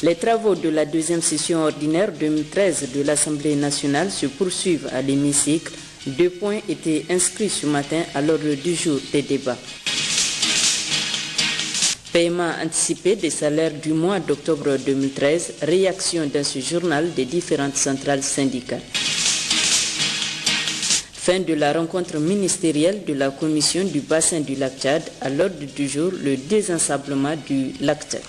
Les travaux de la deuxième session ordinaire 2013 de l'Assemblée nationale se poursuivent à l'hémicycle. 2 points étaient inscrits ce matin à l'ordre du jour des débats. Paiement anticipé des salaires du mois d'octobre 2013, réaction dans ce journal des différentes centrales syndicales. Fin de la rencontre ministérielle de la commission du bassin du lac Tchad, à l'ordre du jour le désensablement du lac Tchad.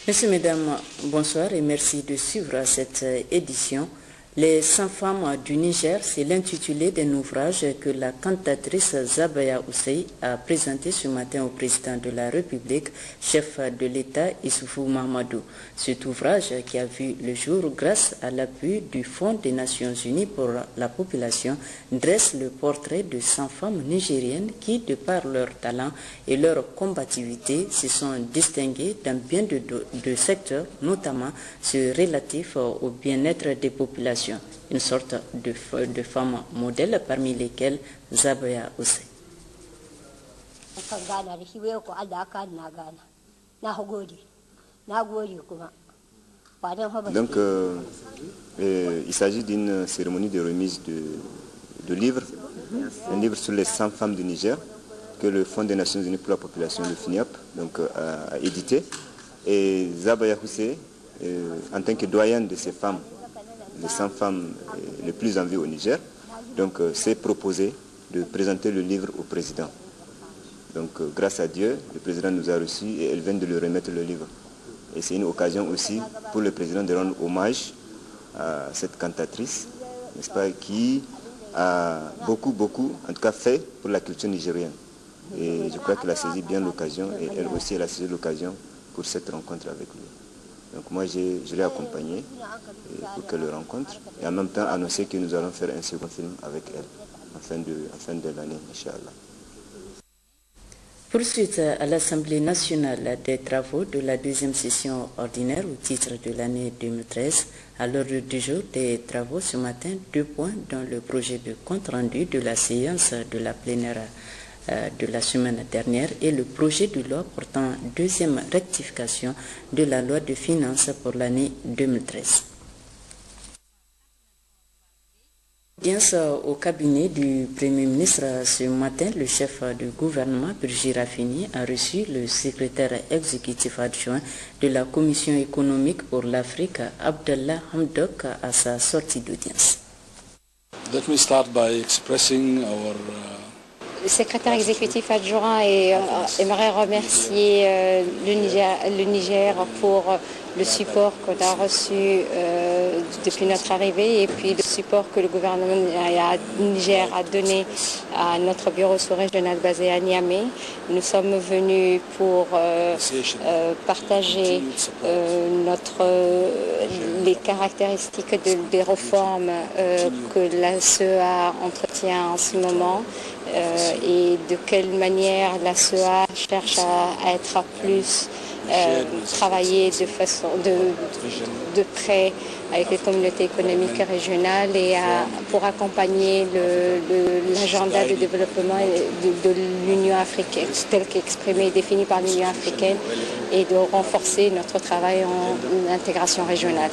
Messieurs, mesdames, bonsoir et merci de suivre cette édition. Les 100 femmes du Niger, c'est l'intitulé d'un ouvrage que la cantatrice Zabaya Ousseï a présenté ce matin au président de la République, chef de l'État Issoufou Mahamadou. Cet ouvrage qui a vu le jour grâce à l'appui du Fonds des Nations Unies pour la population dresse le portrait de 100 femmes nigériennes qui, de par leur talent et leur combativité, se sont distinguées dans bien de secteurs, notamment ceux relatifs au bien-être des populations. Une sorte de femme modèle parmi lesquelles Zabaya Ousseï. Donc, il s'agit d'une cérémonie de remise de livres, un livre sur les 100 femmes du Niger que le Fonds des Nations Unies pour la population, le FINIAP, donc, a édité. Et Zabaya Ousseï, en tant que doyenne de ces femmes, les 100 femmes les plus en vie au Niger, donc s'est proposé de présenter le livre au président. Donc grâce à Dieu, le président nous a reçus et elle vient de lui remettre le livre. Et c'est une occasion aussi pour le président de rendre hommage à cette cantatrice, n'est-ce pas, qui a beaucoup, en tout cas fait pour la culture nigérienne. Et je crois qu'elle a saisi bien l'occasion et elle aussi elle a saisi l'occasion pour cette rencontre avec lui. Donc moi je l'ai accompagnée pour qu'elle le rencontre et en même temps annoncer que nous allons faire un second film avec elle en fin de l'année, Inch'Allah. Poursuite à l'Assemblée nationale des travaux de la deuxième session ordinaire au titre de l'année 2013. À l'ordre du jour des travaux ce matin, 2 points dans le projet de compte rendu de la séance de la plénière de la semaine dernière et le projet de loi portant deuxième rectification de la loi de finances pour l'année 2013. Audience au cabinet du Premier ministre ce matin, le chef du gouvernement, Birji Rafini, a reçu le secrétaire exécutif adjoint de la Commission économique pour l'Afrique, Abdallah Hamdok, à sa sortie d'audience. Let me start by expressing our le secrétaire exécutif adjoint aimerait remercier le Niger pour le support qu'on a reçu depuis notre arrivée et puis le support que le gouvernement Niger a donné à notre bureau sous-régional basé à Niamey. Nous sommes venus pour partager les caractéristiques des réformes que la CEA entretient en ce moment. Et de quelle manière la CEA cherche à être plus travailler de près avec les communautés économiques régionales et pour accompagner l'agenda de développement de l'Union africaine, tel qu'exprimé et défini par l'Union africaine, et de renforcer notre travail en intégration régionale.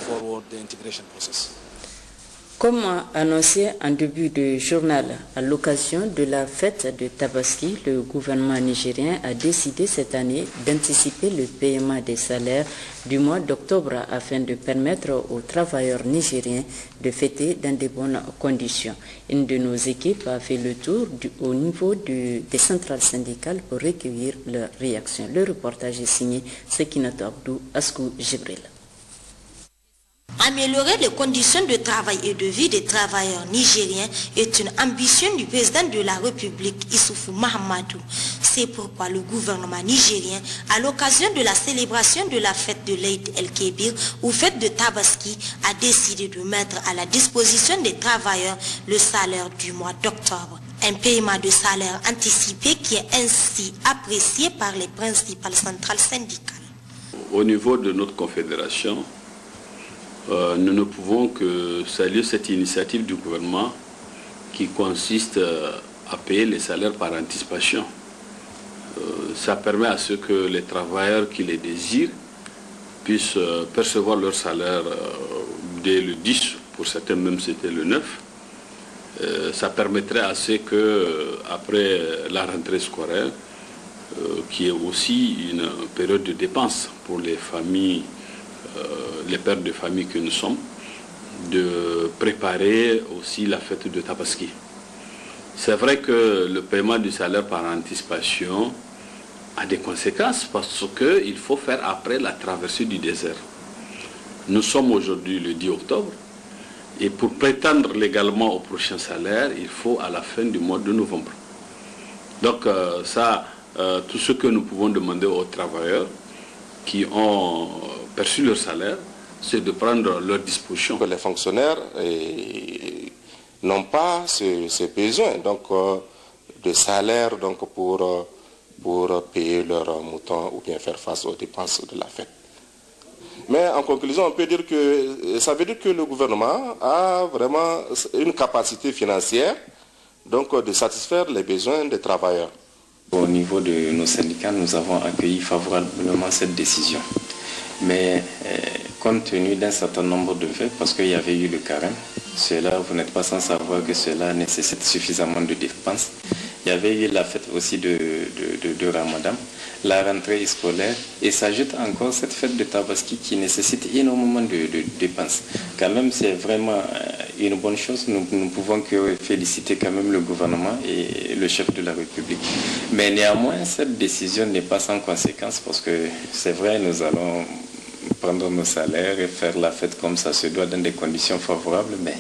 Comme annoncé en début de journal, à l'occasion de la fête de Tabaski, le gouvernement nigérien a décidé cette année d'anticiper le paiement des salaires du mois d'octobre afin de permettre aux travailleurs nigériens de fêter dans de bonnes conditions. Une de nos équipes a fait le tour au niveau des centrales syndicales pour recueillir leurs réactions. Le reportage est signé Sekinat Abdou Askou Jibril. Améliorer les conditions de travail et de vie des travailleurs nigériens est une ambition du président de la République, Issoufou Mahamadou. C'est pourquoi le gouvernement nigérien, à l'occasion de la célébration de la fête de l'Eid el-Kébir ou fête de Tabaski, a décidé de mettre à la disposition des travailleurs le salaire du mois d'octobre. Un paiement de salaire anticipé qui est ainsi apprécié par les principales centrales syndicales. Au niveau de notre confédération, nous ne pouvons que saluer cette initiative du gouvernement qui consiste à payer les salaires par anticipation. Ça permet à ceux que les travailleurs qui les désirent puissent percevoir leur salaire dès le 10, pour certains même c'était le 9. Ça permettrait à ce que, après la rentrée scolaire, qui est aussi une période de dépenses pour les familles, les pères de famille que nous sommes, de préparer aussi la fête de Tabaski. C'est vrai que le paiement du salaire par anticipation a des conséquences parce qu'il faut faire après la traversée du désert. Nous sommes aujourd'hui le 10 octobre et pour prétendre légalement au prochain salaire, il faut à la fin du mois de novembre. Donc tout ce que nous pouvons demander aux travailleurs qui ont perçu leur salaire, c'est de prendre leurs dispositions. Les fonctionnaires n'ont pas ce besoin de salaire pour payer leurs moutons ou bien faire face aux dépenses de la fête. Mais en conclusion, on peut dire que ça veut dire que le gouvernement a vraiment une capacité financière de satisfaire les besoins des travailleurs. Au niveau de nos syndicats, nous avons accueilli favorablement cette décision. Mais compte tenu d'un certain nombre de faits, parce qu'il y avait eu le carême, vous n'êtes pas sans savoir que cela nécessite suffisamment de dépenses. Il y avait eu la fête aussi de Ramadan, la rentrée scolaire, et s'ajoute encore cette fête de Tabaski qui nécessite énormément de dépenses. Quand même, c'est vraiment une bonne chose. Nous pouvons que féliciter quand même le gouvernement et le chef de la République. Mais néanmoins, cette décision n'est pas sans conséquence parce que c'est vrai, nous allons prendre nos salaires et faire la fête comme ça se doit dans des conditions favorables, mais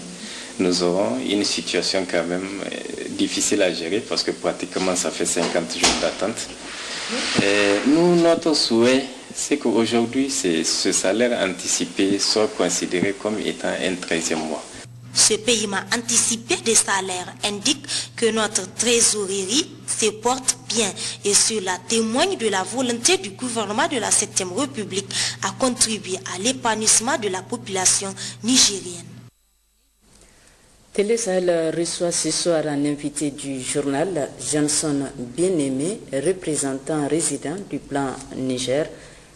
nous aurons une situation quand même difficile à gérer parce que pratiquement ça fait 50 jours d'attente. Nous, notre souhait, c'est qu'aujourd'hui, ce salaire anticipé soit considéré comme étant un 13e mois. Ce paiement anticipé des salaires indique que notre trésorerie se porte bien et cela témoigne de la volonté du gouvernement de la 7e République à contribuer à l'épanouissement de la population nigérienne. Télé Sahel reçoit ce soir un invité du journal, Johnson Bien-Aimé, représentant résident du plan Niger.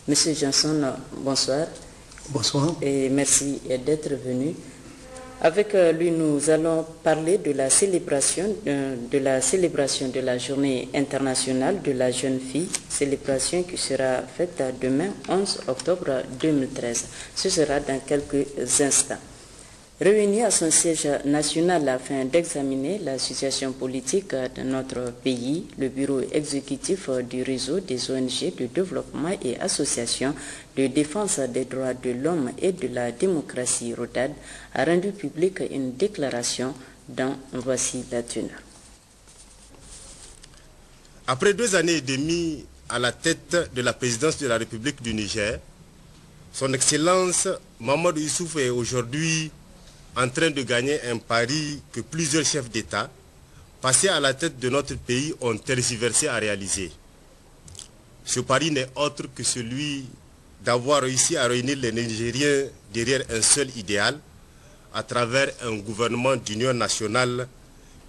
Monsieur Johnson, bonsoir. Bonsoir. Et merci d'être venu. Avec lui, nous allons parler de la célébration de la journée internationale de la jeune fille, célébration qui sera faite demain 11 octobre 2013. Ce sera dans quelques instants. Réuni à son siège national afin d'examiner la situation politique de notre pays, le bureau exécutif du réseau des ONG de développement et associations de défense des droits de l'homme et de la démocratie RODAD a rendu publique une déclaration dont voici la teneur. Après 2 années et demie à la tête de la présidence de la République du Niger, son Excellence Mahamadou Issoufou est aujourd'hui en train de gagner un pari que plusieurs chefs d'État, passés à la tête de notre pays, ont tergiversé à réaliser. Ce pari n'est autre que celui d'avoir réussi à réunir les Nigériens derrière un seul idéal, à travers un gouvernement d'union nationale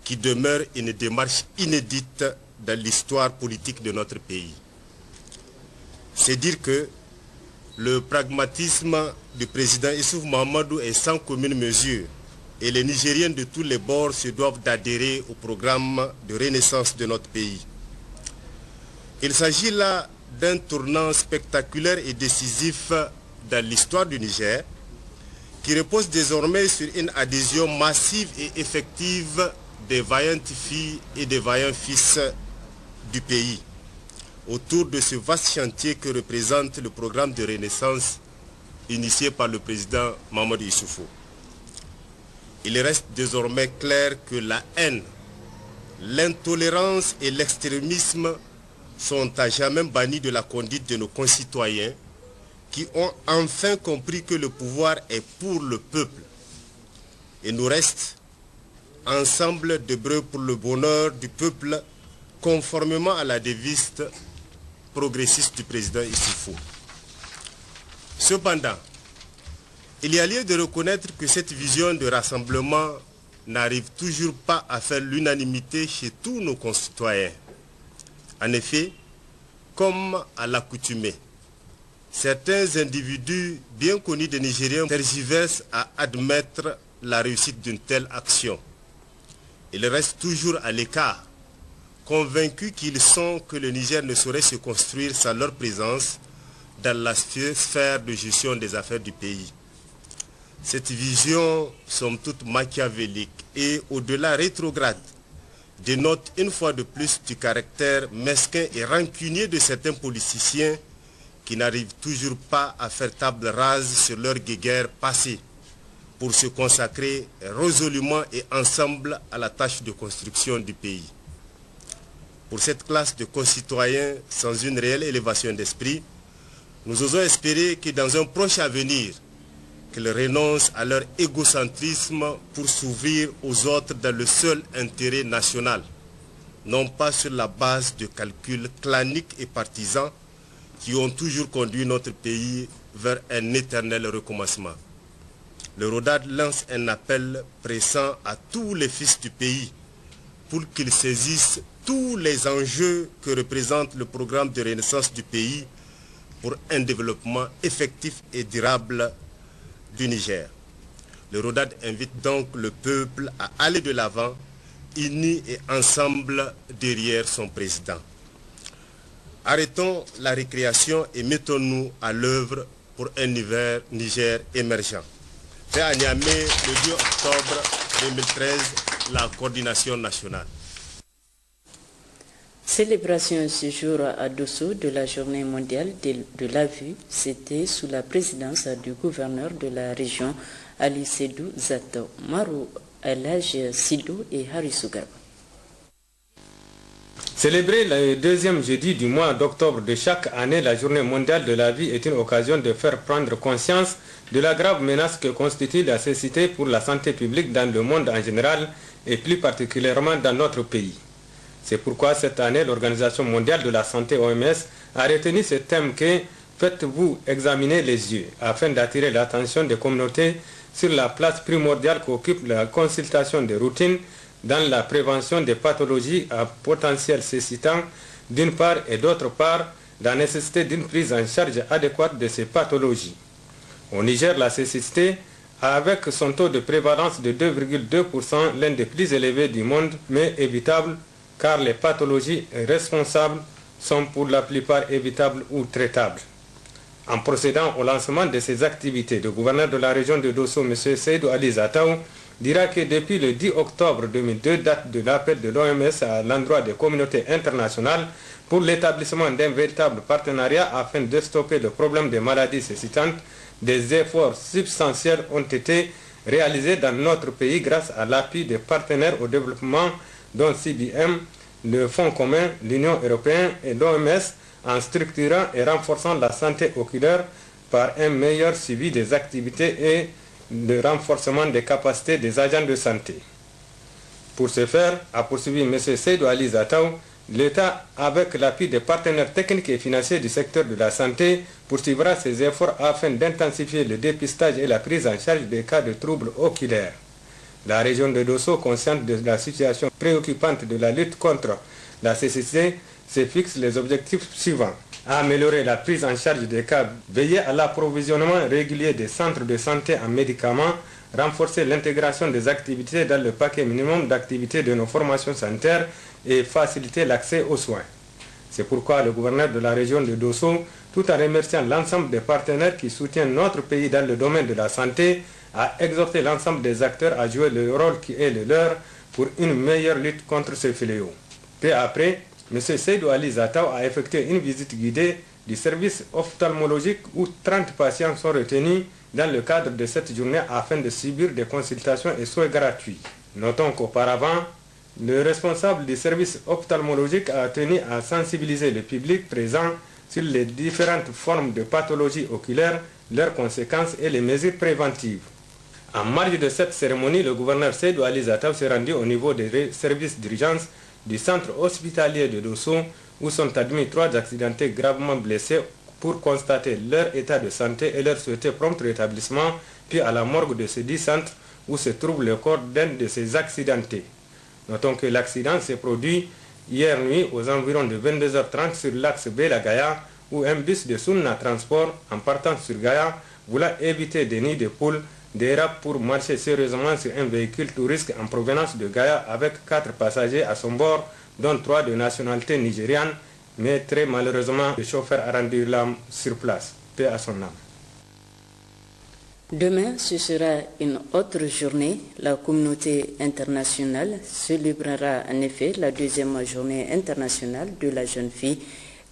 qui demeure une démarche inédite dans l'histoire politique de notre pays. C'est dire que le pragmatisme du président Issoufou Mahamadou est sans commune mesure et les Nigériens de tous les bords se doivent d'adhérer au programme de renaissance de notre pays. Il s'agit là d'un tournant spectaculaire et décisif dans l'histoire du Niger qui repose désormais sur une adhésion massive et effective des vaillantes filles et des vaillants fils du pays autour de ce vaste chantier que représente le programme de renaissance initié par le président Mahamadou Issoufou. Il reste désormais clair que la haine, l'intolérance et l'extrémisme sont à jamais bannis de la conduite de nos concitoyens qui ont enfin compris que le pouvoir est pour le peuple. Il nous reste ensemble d'œuvrer pour le bonheur du peuple conformément à la devise progressiste du président Issoufou. Cependant, il y a lieu de reconnaître que cette vision de rassemblement n'arrive toujours pas à faire l'unanimité chez tous nos concitoyens. En effet, comme à l'accoutumée, certains individus bien connus des Nigériens tergiversent à admettre la réussite d'une telle action. Ils restent toujours à l'écart, convaincus qu'ils sont que le Niger ne saurait se construire sans leur présence dans la sphère de gestion des affaires du pays. Cette vision, somme toute machiavélique et au-delà rétrograde, dénote une fois de plus du caractère mesquin et rancunier de certains politiciens qui n'arrivent toujours pas à faire table rase sur leur guéguerre passée pour se consacrer résolument et ensemble à la tâche de construction du pays. Pour cette classe de concitoyens sans une réelle élévation d'esprit, nous osons espérer que dans un proche avenir, qu'ils renoncent à leur égocentrisme pour s'ouvrir aux autres dans le seul intérêt national, non pas sur la base de calculs claniques et partisans qui ont toujours conduit notre pays vers un éternel recommencement. Le RODAD lance un appel pressant à tous les fils du pays pour qu'ils saisissent tous les enjeux que représente le programme de renaissance du pays pour un développement effectif et durable du Niger. Le RODAD invite donc le peuple à aller de l'avant, unis et ensemble derrière son président. Arrêtons la récréation et mettons-nous à l'œuvre pour un Niger émergent. Fait à Niamey le 2 octobre 2013, la coordination nationale. Célébration ce jour à Dosso de la journée mondiale de la vue, c'était sous la présidence du gouverneur de la région Ali Seydou Zato, Marou Elhaj Sidou et Harissou Garba. Célébrer le deuxième jeudi du mois d'octobre de chaque année, la journée mondiale de la vie est une occasion de faire prendre conscience de la grave menace que constitue la cécité pour la santé publique dans le monde en général et plus particulièrement dans notre pays. C'est pourquoi cette année, l'Organisation mondiale de la santé OMS a retenu ce thème que « Faites-vous examiner les yeux » afin d'attirer l'attention des communautés sur la place primordiale qu'occupe la consultation de routine dans la prévention des pathologies à potentiel cécitant d'une part et d'autre part la nécessité d'une prise en charge adéquate de ces pathologies. Au Niger, la cécité avec son taux de prévalence de 2,2%, l'un des plus élevés du monde, mais évitable car les pathologies responsables sont pour la plupart évitables ou traitables. En procédant au lancement de ces activités, le gouverneur de la région de Dosso, M. Seydou Ali Zataou, dira que depuis le 10 octobre 2002, date de l'appel de l'OMS à l'endroit des communautés internationales pour l'établissement d'un véritable partenariat afin de stopper le problème des maladies cécitantes, des efforts substantiels ont été réalisés dans notre pays grâce à l'appui des partenaires au développement dont CBM, le Fonds commun, l'Union européenne et l'OMS en structurant et renforçant la santé oculaire par un meilleur suivi des activités et le renforcement des capacités des agents de santé. Pour ce faire, a poursuivi M. Seydou Ali Zataou, l'État, avec l'appui des partenaires techniques et financiers du secteur de la santé, poursuivra ses efforts afin d'intensifier le dépistage et la prise en charge des cas de troubles oculaires. La région de Dosso, consciente de la situation préoccupante de la lutte contre la cécité, se fixe les objectifs suivants. Améliorer la prise en charge des cas, veiller à l'approvisionnement régulier des centres de santé en médicaments, renforcer l'intégration des activités dans le paquet minimum d'activités de nos formations sanitaires et faciliter l'accès aux soins. C'est pourquoi le gouverneur de la région de Dosso, tout en remerciant l'ensemble des partenaires qui soutiennent notre pays dans le domaine de la santé, a exhorté l'ensemble des acteurs à jouer le rôle qui est le leur pour une meilleure lutte contre ce fléau. Peu après, M. Seydou Ali Zataou a effectué une visite guidée du service ophtalmologique où 30 patients sont retenus dans le cadre de cette journée afin de subir des consultations et soins gratuits. Notons qu'auparavant, le responsable du service ophtalmologique a tenu à sensibiliser le public présent sur les différentes formes de pathologies oculaires, leurs conséquences et les mesures préventives. En marge de cette cérémonie, le gouverneur Seydou Ali Zataou s'est rendu au niveau des services d'urgence du centre hospitalier de Dosso où sont admis 3 accidentés gravement blessés pour constater leur état de santé et leur souhaiter prompt rétablissement, puis à la morgue de ce dit centre où se trouve le corps d'un de ces accidentés. Notons que l'accident s'est produit hier nuit aux environs de 22h30 sur l'axe Belagaya ou un bus de Sunna Transport en partant sur Gaïa, voulant éviter des nids de poules, dérape pour marcher sérieusement sur un véhicule touriste en provenance de Gaïa avec 4 passagers à son bord, dont 3 de nationalité nigériane, mais très malheureusement, le chauffeur a rendu l'âme sur place. Paix à son âme. Demain, ce sera une autre journée. La communauté internationale célébrera en effet la 2e journée internationale de la jeune fille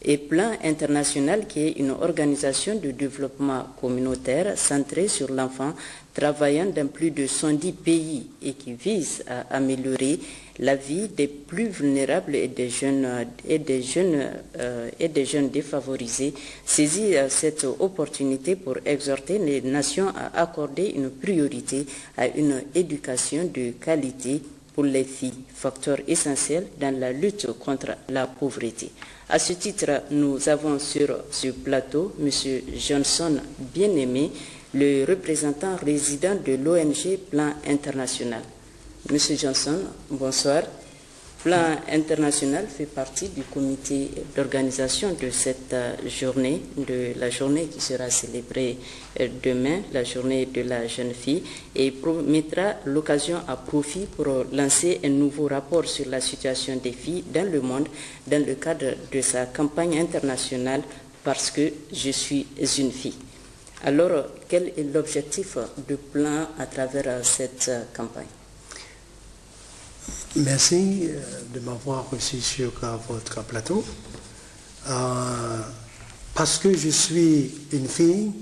et Plan International qui est une organisation de développement communautaire centrée sur l'enfant travaillant dans plus de 110 pays et qui vise à améliorer la vie des plus vulnérables et des jeunes défavorisés. Saisit cette opportunité pour exhorter les nations à accorder une priorité à une éducation de qualité pour les filles, facteur essentiel dans la lutte contre la pauvreté. À ce titre, nous avons sur ce plateau M. Johnson Bien-Aimé, le représentant résident de l'ONG Plan International. Monsieur Johnson, bonsoir. Plan International fait partie du comité d'organisation de cette journée, de la journée qui sera célébrée demain, la journée de la jeune fille, et mettra l'occasion à profit pour lancer un nouveau rapport sur la situation des filles dans le monde dans le cadre de sa campagne internationale « Parce que je suis une fille ». Alors, quel est l'objectif du plan à travers cette campagne? Merci de m'avoir reçu sur votre plateau. Parce que je suis une fille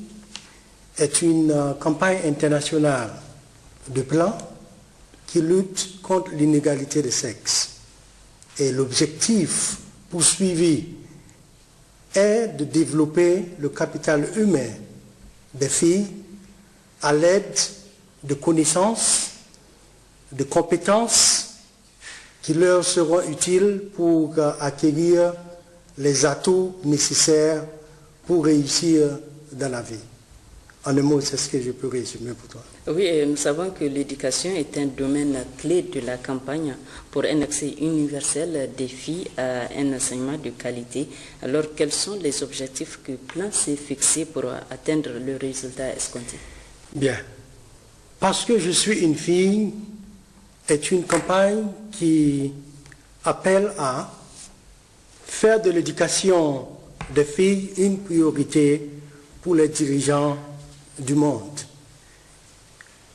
est une campagne internationale de plan qui lutte contre l'inégalité de sexe. Et l'objectif poursuivi est de développer le capital humain des filles à l'aide de connaissances, de compétences qui leur seront utiles pour acquérir les atouts nécessaires pour réussir dans la vie. En un mot, c'est ce que je peux résumer pour toi. Oui, nous savons que l'éducation est un domaine clé de la campagne pour un accès universel des filles à un enseignement de qualité. Alors, quels sont les objectifs que le plan s'est fixé pour atteindre le résultat escompté? Bien. Parce que je suis une fille est une campagne qui appelle à faire de l'éducation des filles une priorité pour les dirigeants du monde.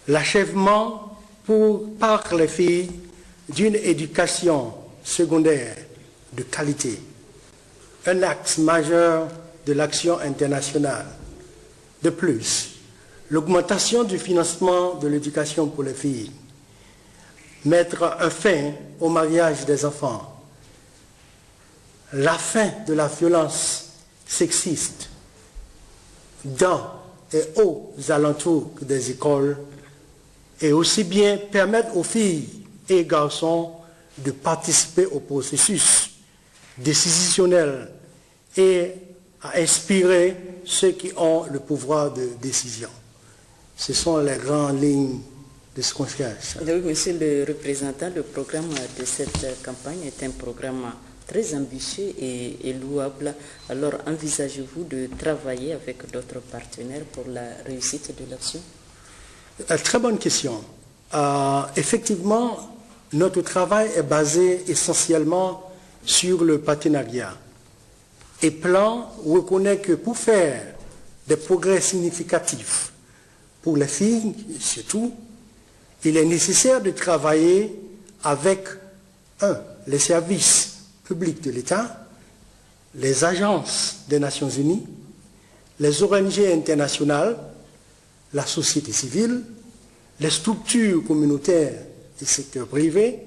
L'achèvement par les filles d'une éducation secondaire de qualité, un axe majeur de l'action internationale. De plus, l'augmentation du financement de l'éducation pour les filles, mettre un fin au mariage des enfants, la fin de la violence sexiste dans et aux alentours des écoles, et aussi bien permettre aux filles et garçons de participer au processus décisionnel et à inspirer ceux qui ont le pouvoir de décision. Ce sont les grandes lignes de ce qu'on cherche. Oui, monsieur le représentant, le programme de cette campagne est un programme très ambitieux et louable. Alors, envisagez-vous de travailler avec d'autres partenaires pour la réussite de l'action? Très bonne question. Effectivement, notre travail est basé essentiellement sur le partenariat. Et Plan reconnaît que pour faire des progrès significatifs pour les filles, surtout, il est nécessaire de travailler avec, les services publics de l'État, les agences des Nations Unies, les ONG internationales, la société civile, les structures communautaires et secteur privé,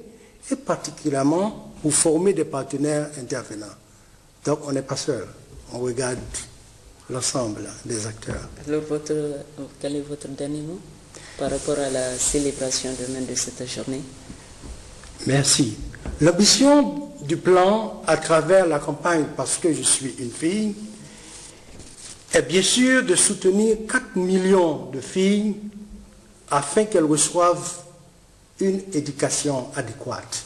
et particulièrement pour former des partenaires intervenants. Donc on n'est pas seul, on regarde l'ensemble des acteurs. Alors quel est votre dernier mot par rapport à la célébration demain de cette journée? Merci. L'ambition du plan à travers la campagne « Parce que je suis une fille » est bien sûr de soutenir 4 millions de filles afin qu'elles reçoivent une éducation adéquate,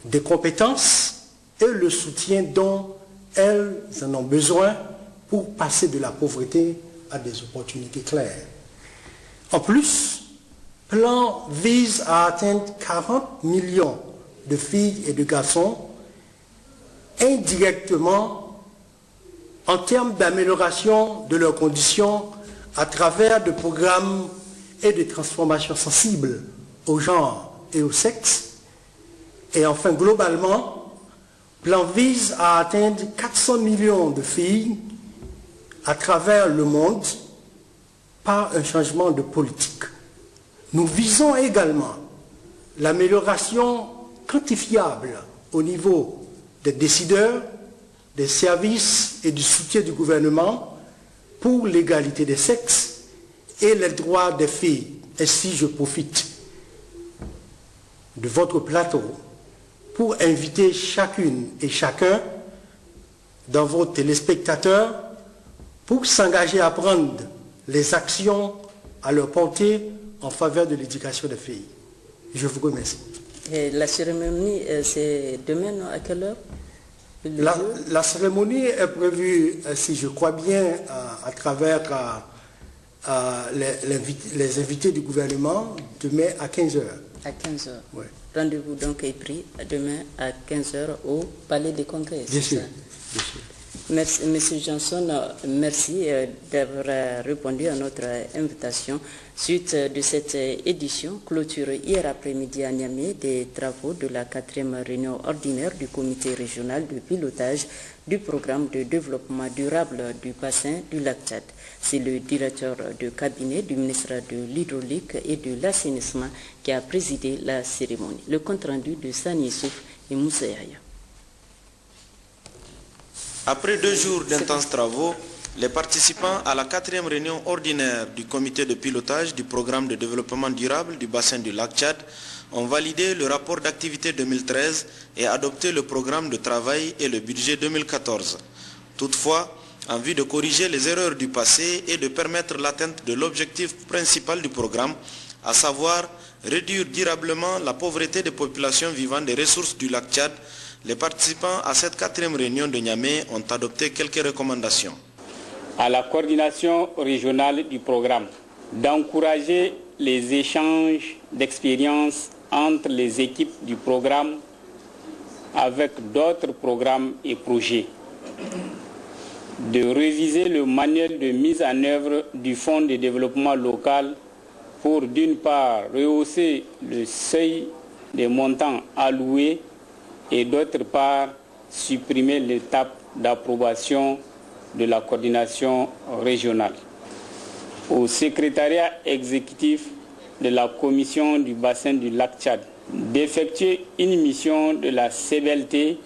des compétences et le soutien dont elles en ont besoin pour passer de la pauvreté à des opportunités claires. En plus, le plan vise à atteindre 40 millions de filles et de garçons indirectement en termes d'amélioration de leurs conditions à travers des programmes et des transformations sensibles au genre et au sexe. Et enfin, globalement, le plan vise à atteindre 400 millions de filles à travers le monde par un changement de politique. Nous visons également l'amélioration quantifiable au niveau des décideurs, des services et du soutien du gouvernement pour l'égalité des sexes et les droits des filles. Ainsi, je profite de votre plateau pour inviter chacune et chacun dans vos téléspectateurs pour s'engager à prendre les actions à leur portée en faveur de l'éducation des filles. Je vous remercie. Et la cérémonie, c'est demain, à quelle heure? La cérémonie est prévue, si je crois bien, à travers les invités du gouvernement, demain à 15h. À 15h. Oui. Rendez-vous donc est pris demain à 15h au Palais des Congrès. Bien sûr. Bien sûr. Merci, Monsieur Johnson, merci d'avoir répondu à notre invitation. Suite de cette édition, clôture hier après-midi à Niamey des travaux de la 4e réunion ordinaire du comité régional de pilotage du programme de développement durable du bassin du lac Tchad. C'est le directeur de cabinet du ministre de l'Hydraulique et de l'Assainissement qui a présidé la cérémonie. Le compte-rendu de Sani Souf et Moussa Yahya. Après 2 jours d'intenses travaux, les participants à la 4e réunion ordinaire du comité de pilotage du programme de développement durable du bassin du lac Tchad ont validé le rapport d'activité 2013 et adopté le programme de travail et le budget 2014. Toutefois, en vue de corriger les erreurs du passé et de permettre l'atteinte de l'objectif principal du programme, à savoir réduire durablement la pauvreté des populations vivant des ressources du lac Tchad, les participants à cette 4e réunion de Niamey ont adopté quelques recommandations. À la coordination régionale du programme, d'encourager les échanges d'expériences entre les équipes du programme avec d'autres programmes et projets, de réviser le manuel de mise en œuvre du Fonds de développement local pour d'une part rehausser le seuil des montants alloués et d'autre part supprimer l'étape d'approbation de la coordination régionale. Au secrétariat exécutif de la commission du bassin du lac Tchad d'effectuer une mission de la CBLT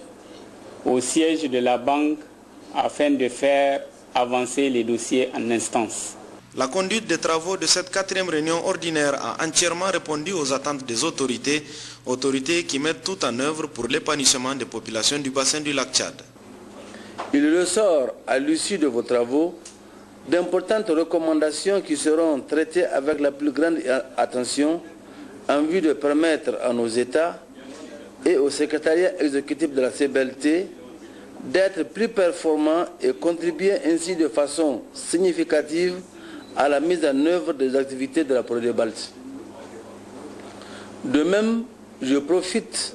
au siège de la banque afin de faire avancer les dossiers en instance. La conduite des travaux de cette 4e réunion ordinaire a entièrement répondu aux attentes des autorités qui mettent tout en œuvre pour l'épanouissement des populations du bassin du lac Tchad. Il ressort à l'issue de vos travaux d'importantes recommandations qui seront traitées avec la plus grande attention en vue de permettre à nos États et au secrétariat exécutif de la CBLT d'être plus performants et contribuer ainsi de façon significative à la mise en œuvre des activités de la Prodébalt. De même, je profite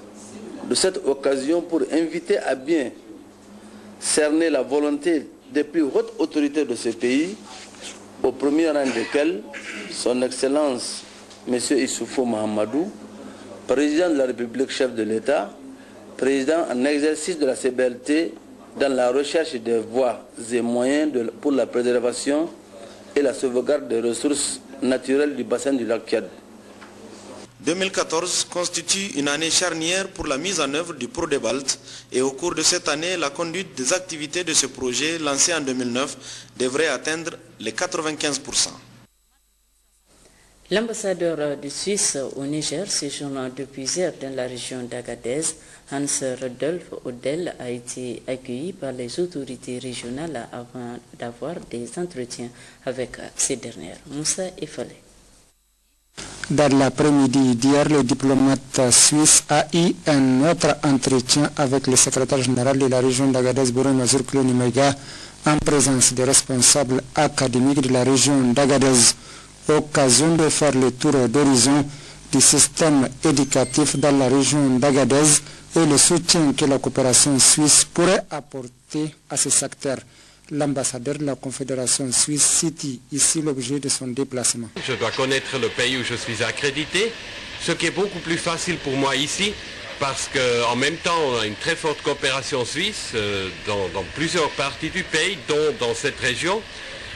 de cette occasion pour inviter à bien cerner la volonté des plus hautes autorités de ce pays, au premier rang desquelles son Excellence M. Issoufou Mahamadou, président de la République, chef de l'État, président en exercice de la CBLT dans la recherche des voies et moyens pour la préservation et la sauvegarde des ressources naturelles du bassin du lac Tchad. 2014 constitue une année charnière pour la mise en œuvre du Prodébalt et au cours de cette année, la conduite des activités de ce projet lancé en 2009 devrait atteindre les 95%. L'ambassadeur de Suisse au Niger séjournant depuis hier dans la région d'Agadez, Hans Rodolphe Odel, a été accueilli par les autorités régionales avant d'avoir des entretiens avec ces dernières. Moussa Efale. Dans l'après-midi d'hier, le diplomate suisse a eu un autre entretien avec le secrétaire général de la région d'Agadez, Bruno Zurklo-Nimega, en présence des responsables académiques de la région d'Agadez. Occasion de faire le tour d'horizon du système éducatif dans la région d'Agadez et le soutien que la coopération suisse pourrait apporter à ce secteur. L'ambassadeur de la Confédération suisse cite ici l'objet de son déplacement. Je dois connaître le pays où je suis accrédité, ce qui est beaucoup plus facile pour moi ici, parce qu'en même temps, on a une très forte coopération suisse dans plusieurs parties du pays, dont dans cette région.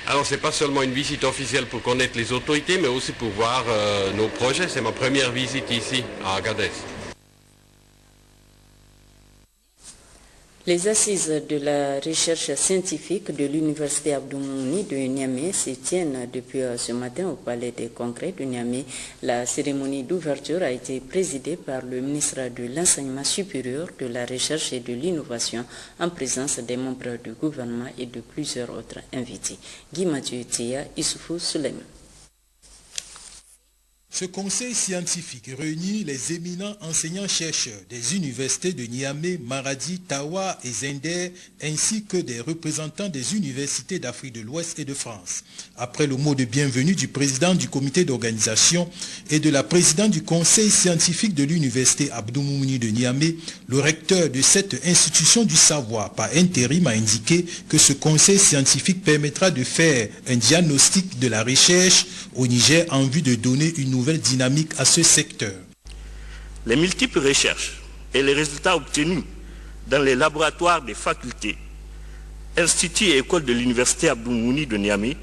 Alors ce n'est pas seulement une visite officielle pour connaître les autorités, mais aussi pour voir nos projets. C'est ma première visite ici, à Agadez. Les assises de la recherche scientifique de l'Université Abdou Moumouni de Niamey se tiennent depuis ce matin au Palais des Congrès de Niamey. La cérémonie d'ouverture a été présidée par le ministre de l'Enseignement supérieur, de la Recherche et de l'Innovation en présence des membres du gouvernement et de plusieurs autres invités. Guy Mathieu Tia, Issoufou Souleyman. Ce conseil scientifique réunit les éminents enseignants-chercheurs des universités de Niamey, Maradi, Tawa et Zender, ainsi que des représentants des universités d'Afrique de l'Ouest et de France. Après le mot de bienvenue du président du comité d'organisation et de la présidente du conseil scientifique de l'université Abdou Moumouni de Niamey, le recteur de cette institution du savoir par intérim a indiqué que ce conseil scientifique permettra de faire un diagnostic de la recherche au Niger en vue de donner une nouvelle dynamique à ce secteur. Les multiples recherches et les résultats obtenus dans les laboratoires des facultés, instituts et écoles de l'université Abdou Moumouni de Niamey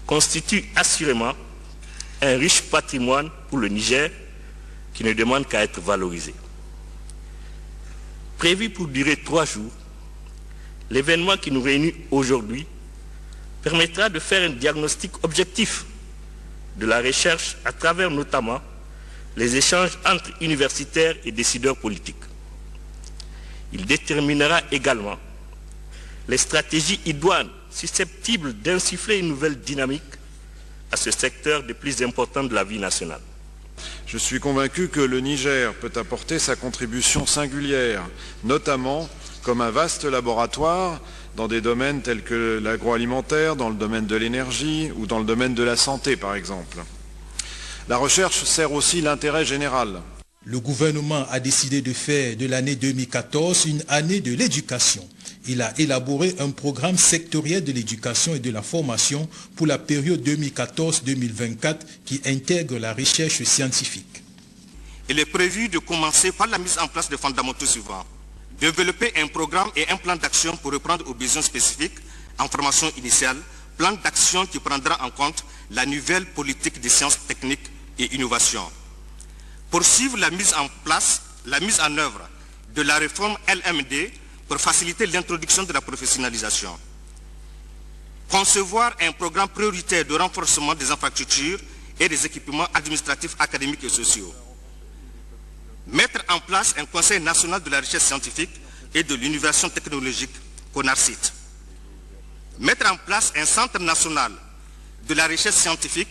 constituent assurément un riche patrimoine pour le Niger qui ne demande qu'à être valorisé. Prévu pour durer 3 jours, l'événement qui nous réunit aujourd'hui permettra de faire un diagnostic objectif de la recherche à travers notamment les échanges entre universitaires et décideurs politiques. Il déterminera également les stratégies idoines susceptibles d'insuffler une nouvelle dynamique à ce secteur des plus importants de la vie nationale. Je suis convaincu que le Niger peut apporter sa contribution singulière, notamment comme un vaste laboratoire dans des domaines tels que l'agroalimentaire, dans le domaine de l'énergie ou dans le domaine de la santé par exemple. La recherche sert aussi l'intérêt général. Le gouvernement a décidé de faire de l'année 2014 une année de l'éducation. Il a élaboré un programme sectoriel de l'éducation et de la formation pour la période 2014-2024 qui intègre la recherche scientifique. Il est prévu de commencer par la mise en place des fondamentaux suivants. Développer un programme et un plan d'action pour répondre aux besoins spécifiques en formation initiale, plan d'action qui prendra en compte la nouvelle politique des sciences techniques et innovation. Poursuivre la mise en œuvre de la réforme LMD pour faciliter l'introduction de la professionnalisation. Concevoir un programme prioritaire de renforcement des infrastructures et des équipements administratifs, académiques et sociaux. Mettre en place un Conseil national de la recherche scientifique et de l'innovation technologique, CONARCIT. Mettre en place un Centre national de la recherche scientifique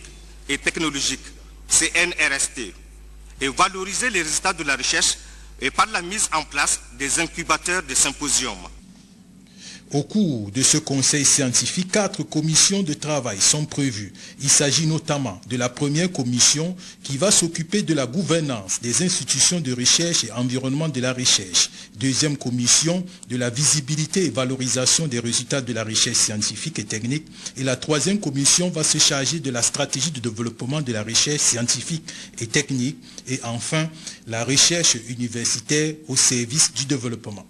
et technologique, CNRST, et valoriser les résultats de la recherche et par la mise en place des incubateurs de symposiums. Au cours de ce conseil scientifique, 4 commissions de travail sont prévues. Il s'agit notamment de la première commission qui va s'occuper de la gouvernance des institutions de recherche et environnement de la recherche. Deuxième commission de la visibilité et valorisation des résultats de la recherche scientifique et technique. Et la troisième commission va se charger de la stratégie de développement de la recherche scientifique et technique. Et enfin, la recherche universitaire au service du développement.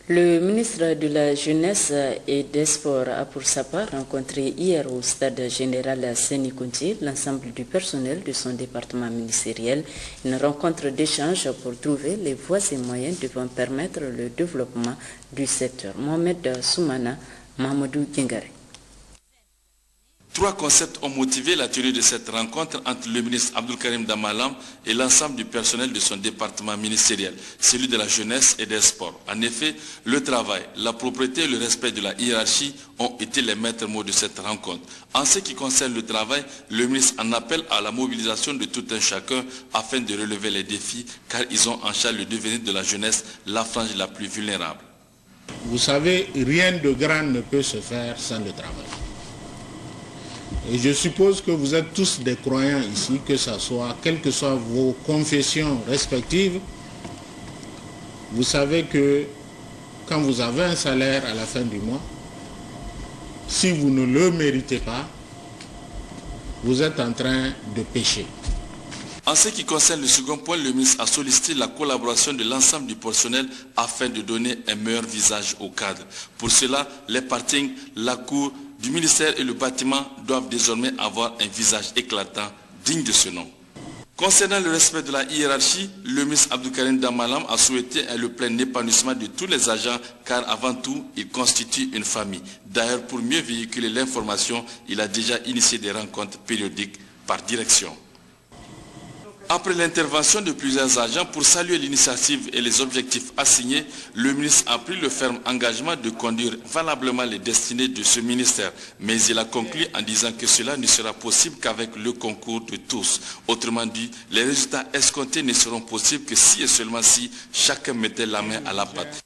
Le ministre de la Jeunesse et des Sports a pour sa part rencontré hier au stade général Séni-Kounti l'ensemble du personnel de son département ministériel. Une rencontre d'échange pour trouver les voies et moyens devant permettre le développement du secteur. Mohamed Soumana, Mahamadou Gengare. 3 concepts ont motivé la tenue de cette rencontre entre le ministre Abdoul Karim Damalam et l'ensemble du personnel de son département ministériel, celui de la jeunesse et des sports. En effet, le travail, la propriété et le respect de la hiérarchie ont été les maîtres mots de cette rencontre. En ce qui concerne le travail, le ministre en appelle à la mobilisation de tout un chacun afin de relever les défis, car ils ont en charge le devenir de la jeunesse, la frange la plus vulnérable. Vous savez, rien de grand ne peut se faire sans le travail. Et je suppose que vous êtes tous des croyants ici, que ce soit, quelles que soient vos confessions respectives, vous savez que quand vous avez un salaire à la fin du mois, si vous ne le méritez pas, vous êtes en train de pécher. En ce qui concerne le second point, le ministre a sollicité la collaboration de l'ensemble du personnel afin de donner un meilleur visage au cadre. Pour cela, les parkings, la cour du ministère et le bâtiment doivent désormais avoir un visage éclatant, digne de ce nom. Concernant le respect de la hiérarchie, le ministre Abdoul Karim Damalam a souhaité le plein épanouissement de tous les agents, car avant tout, ils constituent une famille. D'ailleurs, pour mieux véhiculer l'information, il a déjà initié des rencontres périodiques par direction. Après l'intervention de plusieurs agents pour saluer l'initiative et les objectifs assignés, le ministre a pris le ferme engagement de conduire valablement les destinées de ce ministère. Mais il a conclu en disant que cela ne sera possible qu'avec le concours de tous. Autrement dit, les résultats escomptés ne seront possibles que si et seulement si chacun mettait la main à la pâte.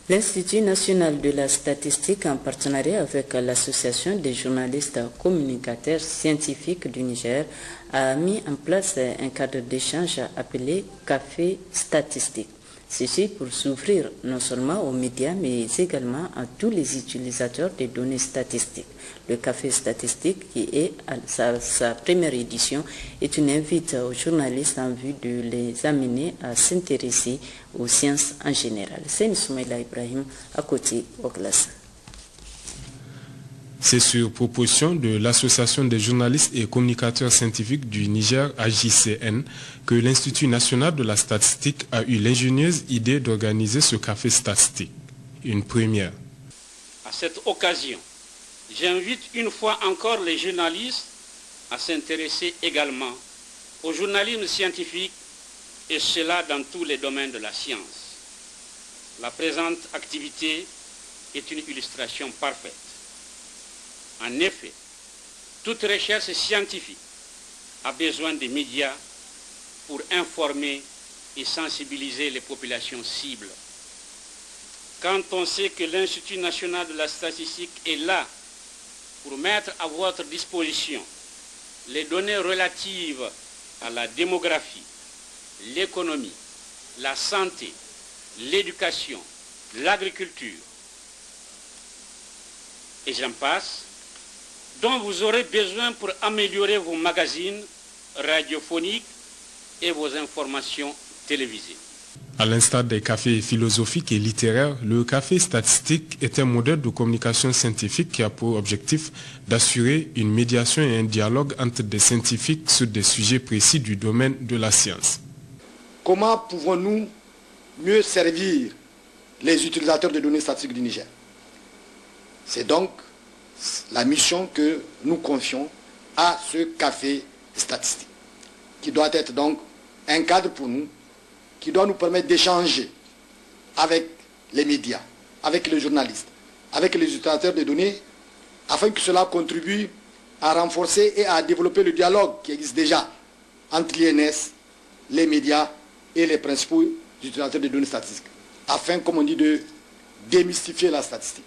L'Institut national de la statistique, en partenariat avec l'Association des journalistes communicateurs scientifiques du Niger, a mis en place un cadre d'échange appelé Café Statistique. Ceci pour s'ouvrir non seulement aux médias, mais également à tous les utilisateurs des données statistiques. Le Café Statistique, qui est à sa première édition, est une invite aux journalistes en vue de les amener à s'intéresser aux sciences en général. C'est Soumaïla Ibrahim, à côté au classe. C'est sur proposition de l'Association des journalistes et communicateurs scientifiques du Niger, AJCN, que l'Institut national de la statistique a eu l'ingénieuse idée d'organiser ce café statistique. Une première. À cette occasion, j'invite une fois encore les journalistes à s'intéresser également au journalisme scientifique, et cela dans tous les domaines de la science. La présente activité est une illustration parfaite. En effet, toute recherche scientifique a besoin des médias pour informer et sensibiliser les populations cibles. Quand on sait que l'Institut national de la statistique est là pour mettre à votre disposition les données relatives à la démographie, l'économie, la santé, l'éducation, l'agriculture, et j'en passe, dont vous aurez besoin pour améliorer vos magazines radiophoniques et vos informations télévisées. À l'instar des cafés philosophiques et littéraires, le café statistique est un modèle de communication scientifique qui a pour objectif d'assurer une médiation et un dialogue entre des scientifiques sur des sujets précis du domaine de la science. Comment pouvons-nous mieux servir les utilisateurs de données statistiques du Niger? C'est donc la mission que nous confions à ce café statistique, qui doit être donc un cadre pour nous, qui doit nous permettre d'échanger avec les médias, avec les journalistes, avec les utilisateurs de données, afin que cela contribue à renforcer et à développer le dialogue qui existe déjà entre l'INS, les médias et les principaux utilisateurs de données statistiques, afin, comme on dit, de démystifier la statistique,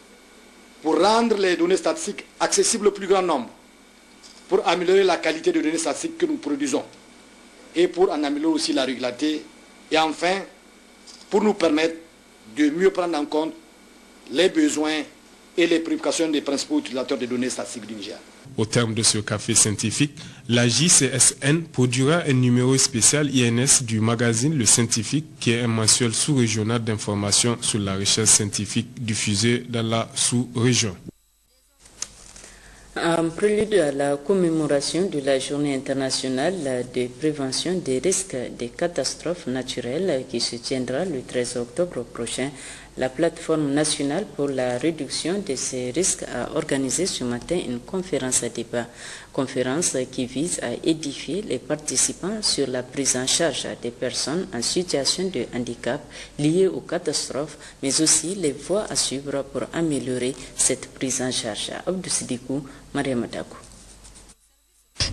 pour rendre les données statistiques accessibles au plus grand nombre, pour améliorer la qualité des données statistiques que nous produisons, et pour en améliorer aussi la régularité, et enfin, pour nous permettre de mieux prendre en compte les besoins et les préoccupations des principaux utilisateurs des données statistiques du Niger. Au terme de ce café scientifique, la JCSN produira un numéro spécial INS du magazine Le Scientifique, qui est un mensuel sous-régional d'information sur la recherche scientifique diffusée dans la sous-région. En prélude à la commémoration de la Journée internationale de prévention des risques des catastrophes naturelles qui se tiendra le 13 octobre prochain, La plateforme nationale pour la réduction de ces risques a organisé ce matin une conférence à débat. Conférence qui vise à édifier les participants sur la prise en charge des personnes en situation de handicap liées aux catastrophes, mais aussi les voies à suivre pour améliorer cette prise en charge. Abdou Sidikou, Mariam Dakou.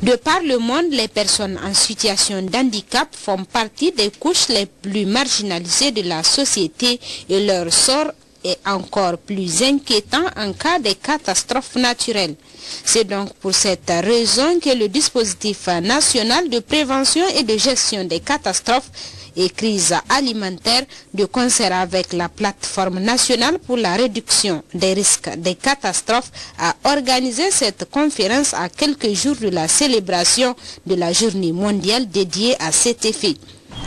De par le monde, les personnes en situation d'handicap font partie des couches les plus marginalisées de la société et leur sort est encore plus inquiétant en cas de catastrophes naturelles. C'est donc pour cette raison que le dispositif national de prévention et de gestion des catastrophes et crises alimentaires, de concert avec la plateforme nationale pour la réduction des risques des catastrophes, a organisé cette conférence à quelques jours de la célébration de la journée mondiale dédiée à cet effet.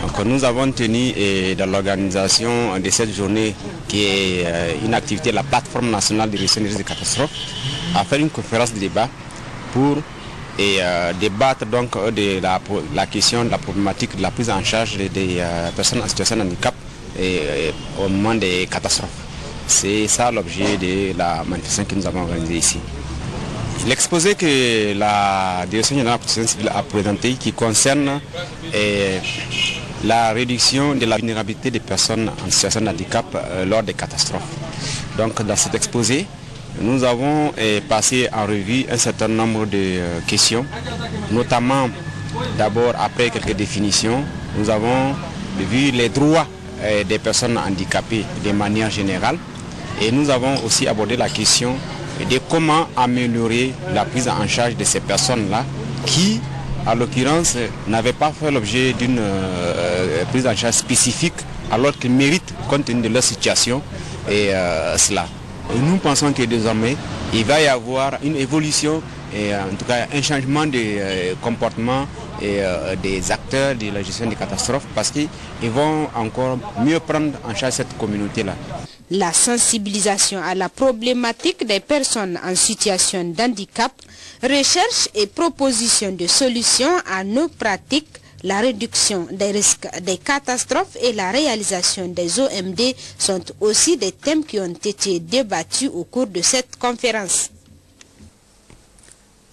Donc, nous avons tenu dans l'organisation de cette journée, qui est une activité de la plateforme nationale de gestion des risques des catastrophes, à faire une conférence de débat pour débattre donc de la question de la problématique de la prise en charge des personnes en situation de handicap au moment des catastrophes. C'est ça l'objet de la manifestation que nous avons organisée ici. L'exposé que la Direction générale de la protection civile a présenté, qui concerne la réduction de la vulnérabilité des personnes en situation de handicap lors des catastrophes. Donc dans cet exposé, nous avons passé en revue un certain nombre de questions, notamment d'abord après quelques définitions, nous avons vu les droits des personnes handicapées de manière générale et nous avons aussi abordé la question de comment améliorer la prise en charge de ces personnes-là qui, en l'occurrence, n'avaient pas fait l'objet d'une prise en charge spécifique alors qu'ils méritent, compte tenu de leur situation, cela. Nous pensons que désormais, il va y avoir une évolution et en tout cas un changement de comportement des acteurs de la gestion des catastrophes parce qu'ils vont encore mieux prendre en charge cette communauté-là. La sensibilisation à la problématique des personnes en situation d'handicap, recherche et proposition de solutions à nos pratiques, la réduction des risques des catastrophes et la réalisation des OMD sont aussi des thèmes qui ont été débattus au cours de cette conférence.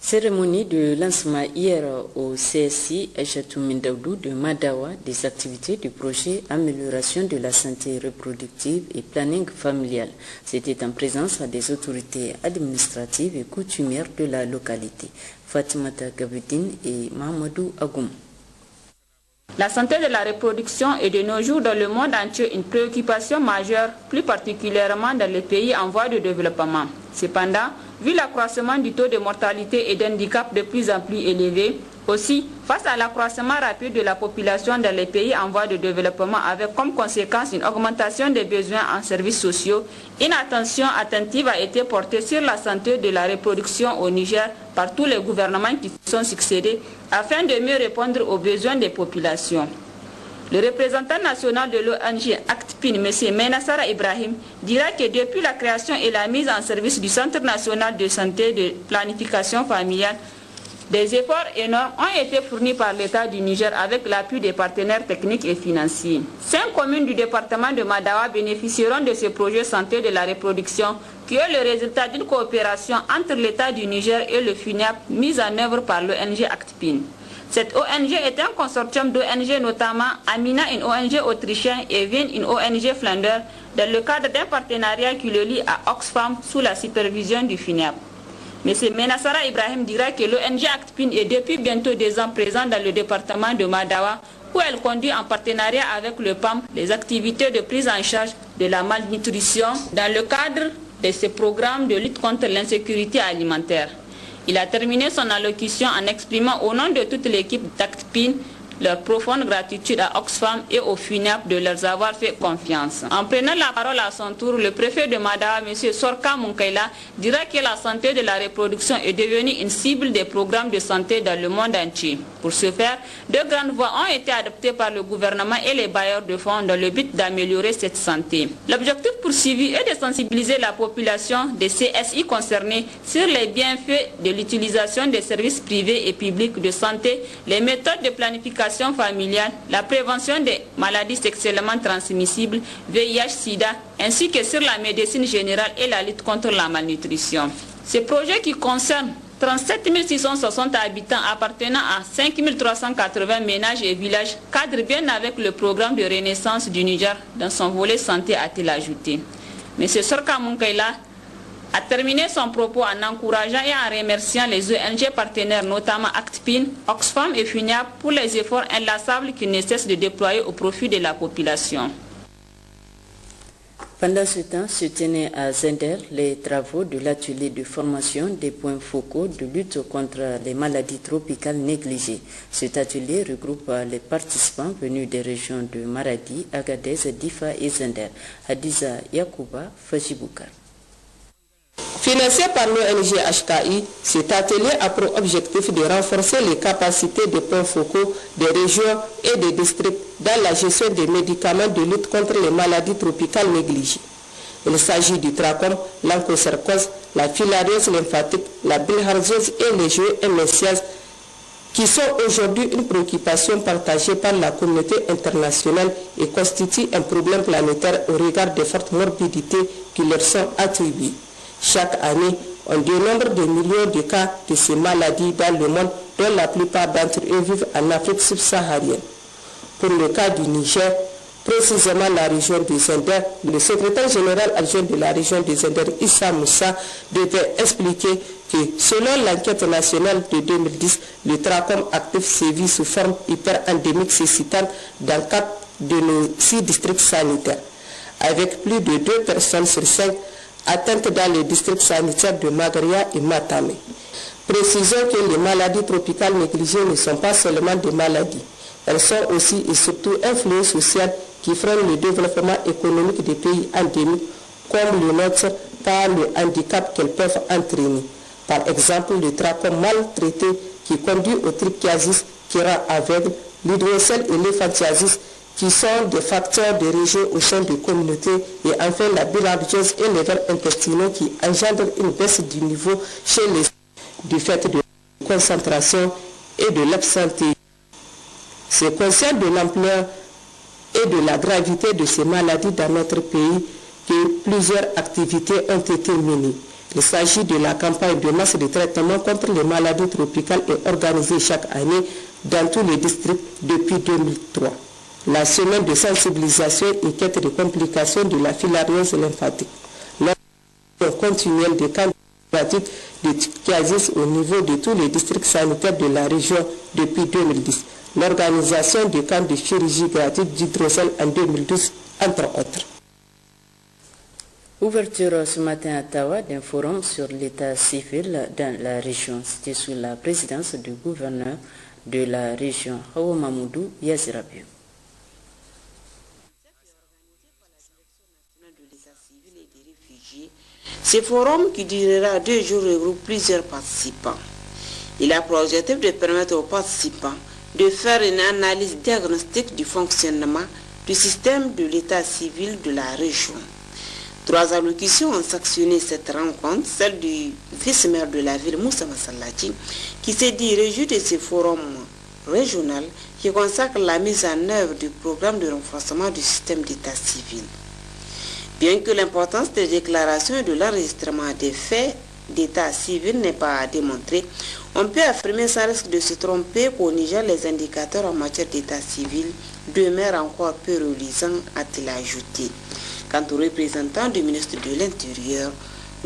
Cérémonie de lancement hier au CSI Aïchatou Mindaoudou de Madawa des activités du projet Amélioration de la santé reproductive et planning familial. C'était en présence des autorités administratives et coutumières de la localité. Fatimata Gabidine et Mahamadou Agoum. La santé de la reproduction est de nos jours dans le monde entier une préoccupation majeure, plus particulièrement dans les pays en voie de développement. Cependant, vu l'accroissement du taux de mortalité et d'handicap de plus en plus élevé, aussi face à l'accroissement rapide de la population dans les pays en voie de développement avec comme conséquence une augmentation des besoins en services sociaux, une attention attentive a été portée sur la santé de la reproduction au Niger par tous les gouvernements qui sont succédés afin de mieux répondre aux besoins des populations. Le représentant national de l'ONG ACTPIN, M. Menassara Ibrahim, dira que depuis la création et la mise en service du Centre national de santé de planification familiale, des efforts énormes ont été fournis par l'État du Niger avec l'appui des partenaires techniques et financiers. 5 communes du département de Madawa bénéficieront de ce projet santé de la reproduction qui est le résultat d'une coopération entre l'État du Niger et le FUNAP mise en œuvre par l'ONG ACTPIN. Cette ONG est un consortium d'ONG, notamment Amina, une ONG autrichienne, et Vin, une ONG Flandre, dans le cadre d'un partenariat qui le lie à Oxfam sous la supervision du FUNAP. M. Menassara Ibrahim dira que l'ONG ACTPIN est depuis bientôt 2 ans présente dans le département de Madawa, où elle conduit en partenariat avec le PAM les activités de prise en charge de la malnutrition dans le cadre de ce programme de lutte contre l'insécurité alimentaire. Il a terminé son allocution en exprimant au nom de toute l'équipe d'ACTPIN leur profonde gratitude à Oxfam et au FUNAP de leur avoir fait confiance. En prenant la parole à son tour, le préfet de Madawa, M. Sorka Munkaila, dira que la santé de la reproduction est devenue une cible des programmes de santé dans le monde entier. Pour ce faire, 2 grandes voies ont été adoptées par le gouvernement et les bailleurs de fonds dans le but d'améliorer cette santé. L'objectif poursuivi est de sensibiliser la population des CSI concernés sur les bienfaits de l'utilisation des services privés et publics de santé, les méthodes de planification planification familiale, la prévention des maladies sexuellement transmissibles, VIH, SIDA, ainsi que sur la médecine générale et la lutte contre la malnutrition. Ces projets qui concernent 37 660 habitants appartenant à 5 380 ménages et villages cadrent bien avec le programme de renaissance du Niger dans son volet santé, a-t-il ajouté. M. Sorka Munkaila a terminé son propos en encourageant et en remerciant les ONG partenaires, notamment ACTPIN, Oxfam et FUNIAP, pour les efforts inlassables qu'ils ne cessent de déployer au profit de la population. Pendant ce temps, se tenaient à Zender les travaux de l'atelier de formation des points focaux de lutte contre les maladies tropicales négligées. Cet atelier regroupe les participants venus des régions de Maradi, Agadez, Difa et Zender. Hadiza Yakouba, Fajiboukar. Financé par l'ONG HKI, cet atelier a pour objectif de renforcer les capacités des points focaux des régions et des districts dans la gestion des médicaments de lutte contre les maladies tropicales négligées. Il s'agit du trachome, l'onchocercose, la filariose lymphatique, la bilharziose et les jouets MSIAS qui sont aujourd'hui une préoccupation partagée par la communauté internationale et constituent un problème planétaire au regard des fortes morbidités qui leur sont attribuées. Chaque année, on dénombre des millions de cas de ces maladies dans le monde, dont la plupart d'entre eux vivent en Afrique subsaharienne. Pour le cas du Niger, précisément la région de Zender, le secrétaire général adjoint de la région de Zender, Issa Moussa, devait expliquer que selon l'enquête nationale de 2010, le trachome actif sévit sous forme hyper-endémique cécitante dans 4 de nos 6 districts sanitaires, avec plus de 2 personnes sur 5 atteintes dans les districts sanitaires de Magaria et Matame. Précisons que les maladies tropicales négligées ne sont pas seulement des maladies. Elles sont aussi et surtout un fléau social qui freine le développement économique des pays endémiques comme le nôtre par le handicap qu'elles peuvent entraîner. Par exemple, le trachome mal traité qui conduit au trichiasis qui rend aveugle, l'hydrocèle et l'éphantiasis qui sont des facteurs de rejet au sein des communautés, et enfin la bilharziose et les vers intestinaux qui engendrent une baisse du niveau chez les du fait de la concentration et de l'absentéisme. C'est conscient de l'ampleur et de la gravité de ces maladies dans notre pays que plusieurs activités ont été menées. Il s'agit de la campagne de masse de traitement contre les maladies tropicales et organisée chaque année dans tous les districts depuis 2003. La semaine de sensibilisation et quête de complications de la filariose lymphatique. L'organisation continuelle des camps pratiques de trichiasis au niveau de tous les districts sanitaires de la région depuis 2010. L'organisation des camps de chirurgie gratuite d'hydrocèle en 2012, entre autres. Ouverture ce matin à Tawa d'un forum sur l'état civil dans la région. C'était sous la présidence du gouverneur de la région, Hawa Mamoudou Yazirabiou. Ce forum qui durera 2 jours regroupe plusieurs participants. Il a pour objectif de permettre aux participants de faire une analyse diagnostique du fonctionnement du système de l'état civil de la région. 3 allocutions ont sanctionné cette rencontre, celle du vice-maire de la ville, Moussa Massalachi, qui s'est dit réjoui de ce forum régional qui consacre la mise en œuvre du programme de renforcement du système d'état civil. Bien que l'importance des déclarations et de l'enregistrement des faits d'état civil n'est pas démontrée, on peut affirmer sans risque de se tromper qu'au Niger, les indicateurs en matière d'état civil demeurent encore peu reluisants, a-t-il ajouté. Quant au représentant du ministre de l'Intérieur,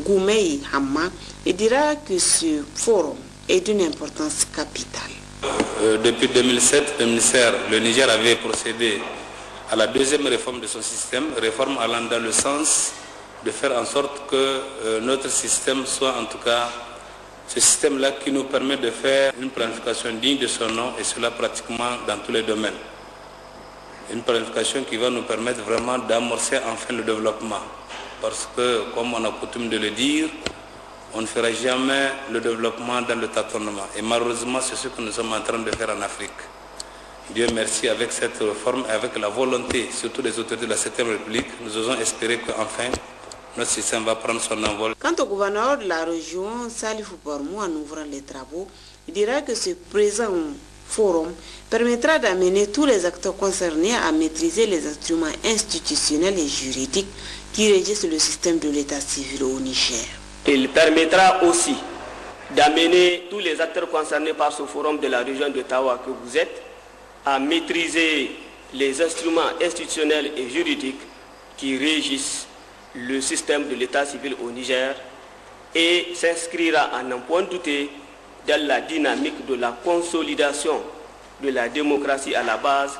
Goumei Hamma, il dira que ce forum est d'une importance capitale. Depuis 2007, le Niger avait procédé à la 2e réforme de son système, réforme allant dans le sens de faire en sorte que notre système soit en tout cas ce système-là qui nous permet de faire une planification digne de son nom, et cela pratiquement dans tous les domaines. Une planification qui va nous permettre vraiment d'amorcer enfin le développement. Parce que, comme on a coutume de le dire, on ne fera jamais le développement dans le tâtonnement. Et malheureusement, c'est ce que nous sommes en train de faire en Afrique. Dieu merci, avec cette réforme et avec la volonté, surtout des autorités de la 7e République, nous osons espérer qu'enfin, notre système va prendre son envol. Quant au gouverneur de la région, Salifou Bormou, en ouvrant les travaux, il dira que ce présent forum permettra d'amener tous les acteurs concernés à maîtriser les instruments institutionnels et juridiques qui régissent le système de l'état civil au Niger. Il permettra aussi d'amener tous les acteurs concernés par ce forum de la région de Tawa que vous êtes à maîtriser les instruments institutionnels et juridiques qui régissent le système de l'état civil au Niger et s'inscrira à n'en point douter dans la dynamique de la consolidation de la démocratie à la base,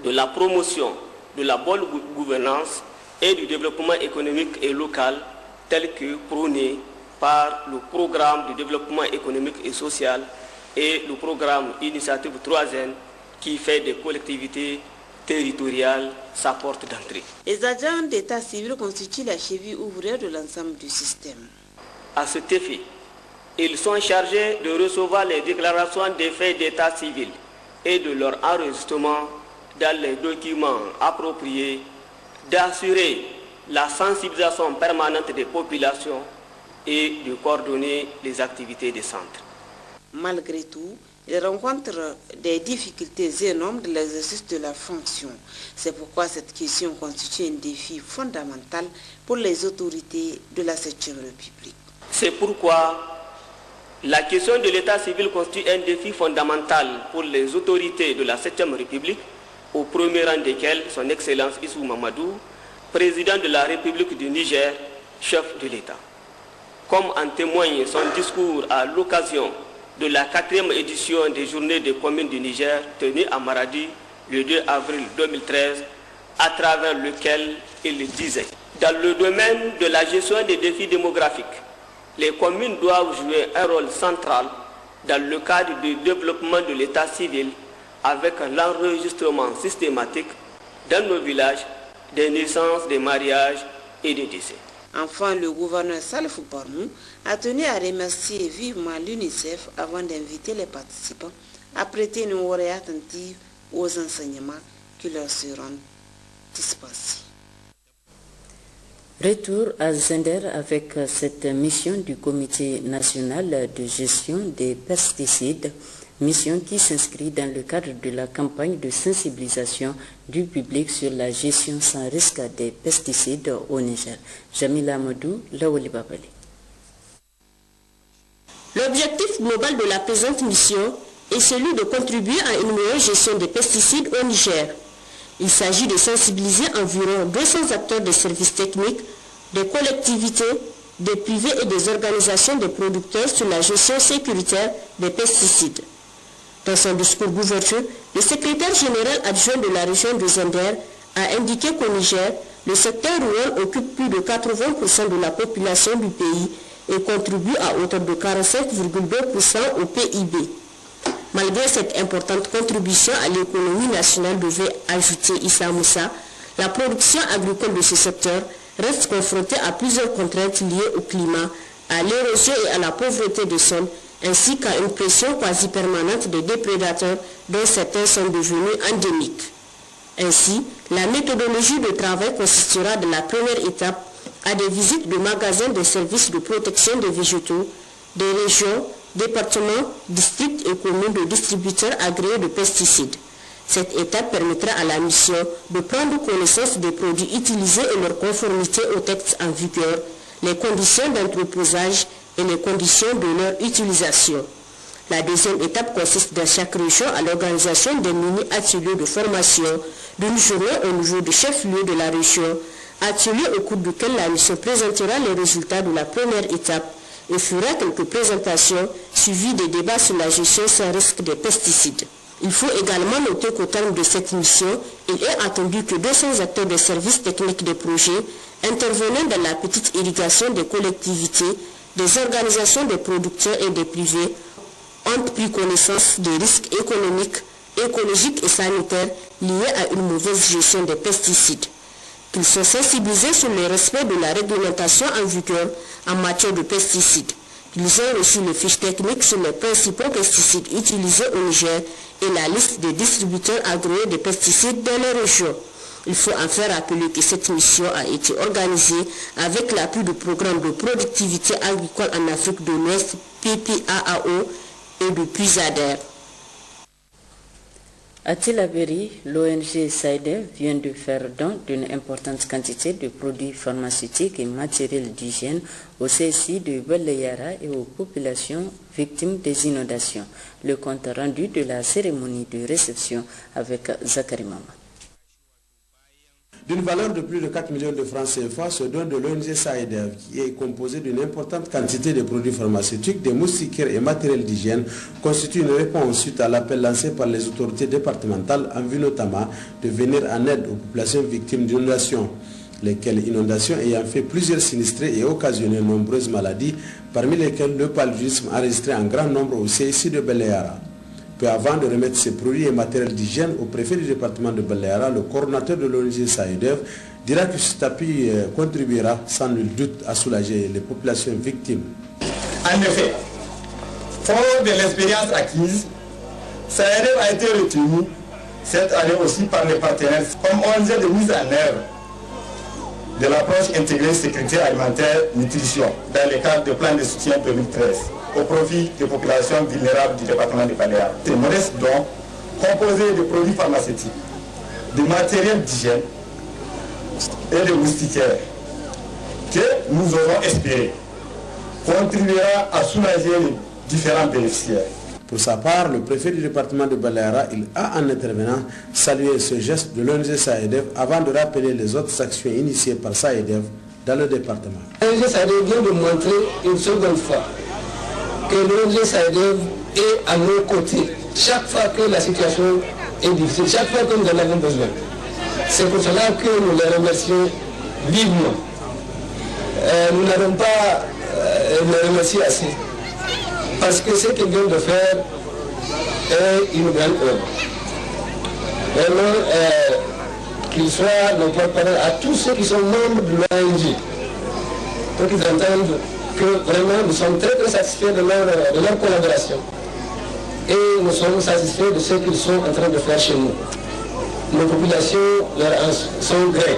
de la promotion de la bonne gouvernance et du développement économique et local tel que prôné par le programme de développement économique et social et le programme Initiative 3N qui fait des collectivités territoriales sa porte d'entrée. Les agents d'état civil constituent la cheville ouvrière de l'ensemble du système. À cet effet, ils sont chargés de recevoir les déclarations des faits d'état civil et de leur enregistrement dans les documents appropriés, d'assurer la sensibilisation permanente des populations et de coordonner les activités des centres. Malgré tout, ils rencontrent des difficultés énormes de l'exercice de la fonction. C'est pourquoi cette question constitue un défi fondamental pour les autorités de la 7e République. C'est pourquoi la question de l'état civil constitue un défi fondamental pour les autorités de la 7e République, au premier rang desquelles son Excellence Issou Mamadou, président de la République du Niger, chef de l'État. Comme en témoigne son discours à l'occasion de la 4e édition des Journées des communes du Niger tenue à Maradi le 2 avril 2013, à travers lequel il disait: dans le domaine de la gestion des défis démographiques, les communes doivent jouer un rôle central dans le cadre du développement de l'état civil avec l'enregistrement systématique dans nos villages des naissances, des mariages et des décès. Enfin, le gouverneur Salif Barmou a tenu à remercier vivement l'UNICEF avant d'inviter les participants à prêter une oreille attentive aux enseignements qui leur seront dispensés. Retour à Zender avec cette mission du Comité national de gestion des pesticides, mission qui s'inscrit dans le cadre de la campagne de sensibilisation du public sur la gestion sans risque des pesticides au Niger. Jamila Amadou, Lawali Babali. L'objectif global de la présente mission est celui de contribuer à une meilleure gestion des pesticides au Niger. Il s'agit de sensibiliser environ 200 acteurs des services techniques, des collectivités, des privés et des organisations de producteurs sur la gestion sécuritaire des pesticides. Dans son discours d'ouverture, le secrétaire général adjoint de la région de Zender a indiqué qu'au Niger, le secteur rural occupe plus de 80% de la population du pays et contribue à hauteur de 45,2% au PIB. Malgré cette importante contribution à l'économie nationale, devait ajouter Issa Moussa, la production agricole de ce secteur reste confrontée à plusieurs contraintes liées au climat, à l'érosion et à la pauvreté des sols, ainsi qu'à une pression quasi permanente des déprédateurs dont certains sont devenus endémiques. Ainsi, la méthodologie de travail consistera de la première étape à des visites de magasins de services de protection des végétaux, des régions, départements, districts et communes de distributeurs agréés de pesticides. Cette étape permettra à la mission de prendre connaissance des produits utilisés et leur conformité aux textes en vigueur, les conditions d'entreposage et les conditions de leur utilisation. La deuxième étape consiste dans chaque région à l'organisation des mini-ateliers de formation d'une journée au niveau du chef-lieu de la région, atelier au cours duquel la mission présentera les résultats de la première étape et fera quelques présentations suivies des débats sur la gestion sans risque des pesticides. Il faut également noter qu'au terme de cette mission, il est attendu que 200 acteurs des services techniques des projets intervenant dans la petite irrigation des collectivités, des organisations des producteurs et des privés ont pris connaissance des risques économiques, écologiques et sanitaires liés à une mauvaise gestion des pesticides. Qu'ils sont sensibilisés sur le respect de la réglementation en vigueur en matière de pesticides. Ils ont reçu les fiches techniques sur les principaux pesticides utilisés au Niger et la liste des distributeurs agréés de pesticides dans les régions. Il faut enfin rappeler que cette mission a été organisée avec l'appui du programme de productivité agricole en Afrique de l'Ouest, PPAAO, et de PUISADER. À Tilaberi, l'ONG SAIDEV vient de faire don d'une importante quantité de produits pharmaceutiques et matériels d'hygiène au CSI de Baleyara et aux populations victimes des inondations. Le compte rendu de la cérémonie de réception avec Zakari Mama. D'une valeur de plus de 4 millions de francs CFA, ce don de l'ONG SAIDEV, qui est composé d'une importante quantité de produits pharmaceutiques, de moustiquaires et matériels d'hygiène, constitue une réponse suite à l'appel lancé par les autorités départementales en vue notamment de venir en aide aux populations victimes d'inondations, lesquelles inondations ayant fait plusieurs sinistrés et occasionné nombreuses maladies, parmi lesquelles le paludisme enregistré en grand nombre au CSI de Baleyara. Peu avant de remettre ces produits et matériels d'hygiène au préfet du département de Baleyara, le coordonnateur de l'ONG SAIDEV dira que cet appui contribuera sans nul doute à soulager les populations victimes. En effet, fort de l'expérience acquise, SAIDEV a été retenu cette année aussi par les partenaires comme ONG de mise en œuvre de l'approche intégrée sécurité alimentaire nutrition dans le cadre du plan de soutien 2013. Au profit des populations vulnérables du département de Baleyara. Ces modestes dons, composés de produits pharmaceutiques, de matériel d'hygiène et de moustiquaires, que nous osons espérer, contribuera à soulager les différents bénéficiaires. Pour sa part, le préfet du département de Baleyara, il a en intervenant salué ce geste de l'ONG SAIDEV avant de rappeler les autres actions initiées par SAIDEV dans le département. L'ONG SAIDEV vient de montrer une seconde fois que l'ONG SAIDEV est à nos côtés chaque fois que la situation est difficile, chaque fois que nous en avons besoin. C'est pour cela que nous les remercions vivement. Nous n'avons pas les remercier assez. Parce que ce qu'ils viennent de faire est une grande œuvre. Vraiment, qu'ils soient nos porte-parole à tous ceux qui sont membres de l'ONG, pour qu'ils entendent que vraiment nous sommes très très satisfaits de leur collaboration. Et nous sommes satisfaits de ce qu'ils sont en train de faire chez nous. Nos populations leur sont gré.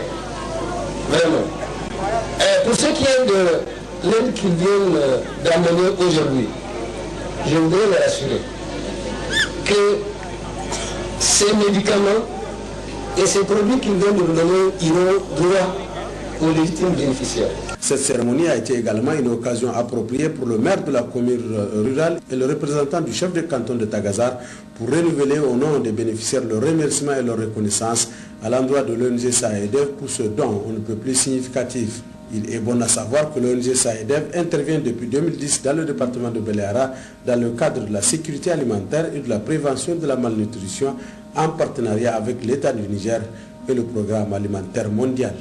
Vraiment. Pour ce qui est de l'aide qu'ils viennent d'amener aujourd'hui, je voudrais les rassurer que ces médicaments et ces produits qu'ils viennent de nous donner iront droit aux légitimes bénéficiaires. Cette cérémonie a été également une occasion appropriée pour le maire de la commune rurale et le représentant du chef de canton de Tagazar pour renouveler au nom des bénéficiaires leurs remerciements et leur reconnaissance à l'endroit de l'ONG SAIDEV pour ce don on ne peut plus significatif. Il est bon à savoir que l'ONG SAIDEV intervient depuis 2010 dans le département de Baleyara dans le cadre de la sécurité alimentaire et de la prévention de la malnutrition en partenariat avec l'État du Niger et le programme alimentaire mondial.